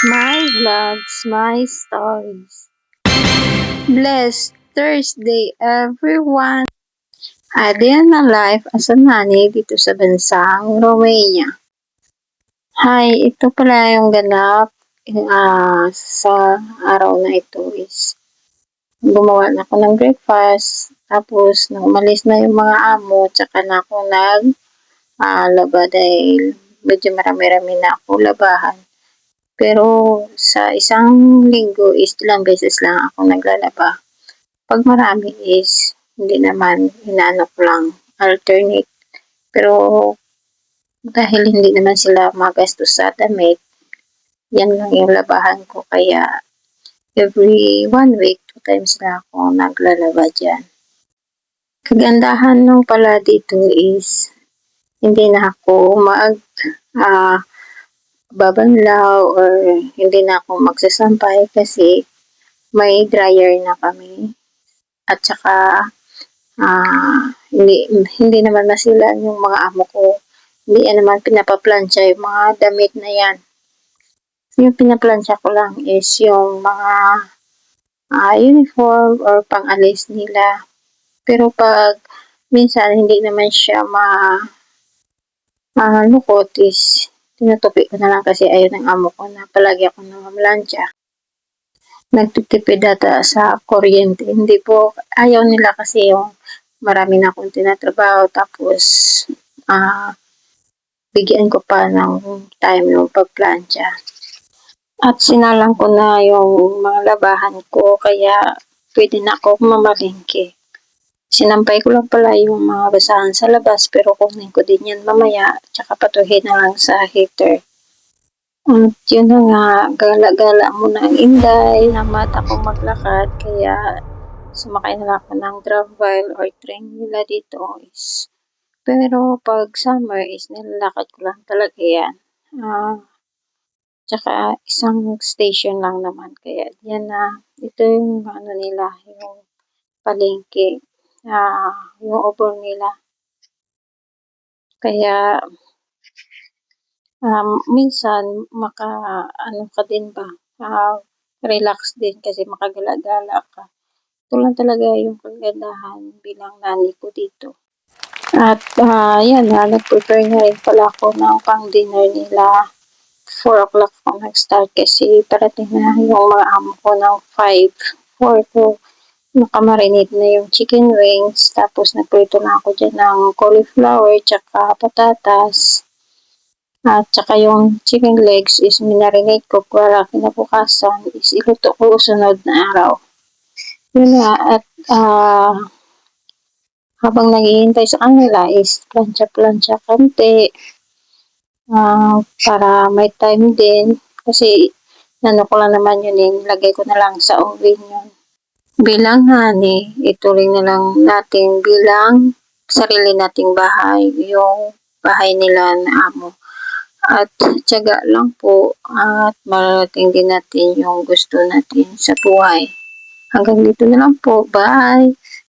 My vlogs, my stories. Blessed Thursday, everyone! Ideal na life as a nanny dito sa bansang Romania. Hi, ito pala yung ganap sa araw na ito is gumawa na ako ng breakfast. Tapos, nang umalis na yung mga amo, tsaka na ako laba dahil medyo marami-rami na ako labahan. Pero sa isang linggo is ilang beses lang ako naglalaba. Pag marami is hindi naman, inaano ko lang, alternate. Pero dahil hindi naman sila magastos sa damit, yan lang yung labahan ko. Kaya every 1 week, 2 times na ako naglalaba dyan. Kagandahan nung pala dito is hindi na ako babanlaw or hindi na ako magsasampay kasi may dryer na kami. At saka hindi naman masila yung mga amo ko. Hindi naman pinapaplansya yung mga damit na yan. Yung pinaplansya ko lang is yung mga uniform or pang-alis nila. Pero pag minsan hindi naman siya lukot is tinutupi ko na lang kasi ayaw ng amo ko na palagi ako namamlansya. Nagtitipid data sa kuryente. Hindi po, ayaw nila kasi yung marami na akong tinatrabaho tapos bigyan ko pa ng time yung pagplansya. At sinalang ko na yung mga labahan ko kaya pwede na ako mamalingki. Sinampay ko lang pala yung mga basahan sa labas pero kunin ko din yan mamaya tsaka patuhin na lang sa heater. At yun na nga, gala-gala muna ang Inday, namat akong maglakad kaya sumakay na lang ako ng tramvay or train nila dito is. Pero pag summer is nilalakad ko lang talaga yan. Tsaka isang station lang naman kaya yan na ito yung nila, yung palengke, yung obor nila. Kaya minsan ka din ba, relax din kasi makagala-gala ka. Ito lang talaga yung kagandahan bilang nanny ko dito. At nag-prepare na rin pala ako ng pang-dinner nila. 4 o'clock ako nag-start kasi parating na yung mga amo ko ng 5. 4 ko nakamarinate na yung chicken wings. Tapos nagprito na ako dyan ng cauliflower tsaka patatas. At saka yung chicken legs is minarinate ko para kinabukasan is iluto ko sunod na araw. Yun nga, at habang naghihintay sa kanila is plansya-plansya konti para may time din kasi ko lang naman yun lagay ko na lang sa oven yun. Bilang honey, ituloy na lang natin bilang sarili nating bahay, yung bahay nila na amo. At tiyaga lang po at mararating din natin yung gusto natin sa buhay. Hanggang dito na lang po. Bye!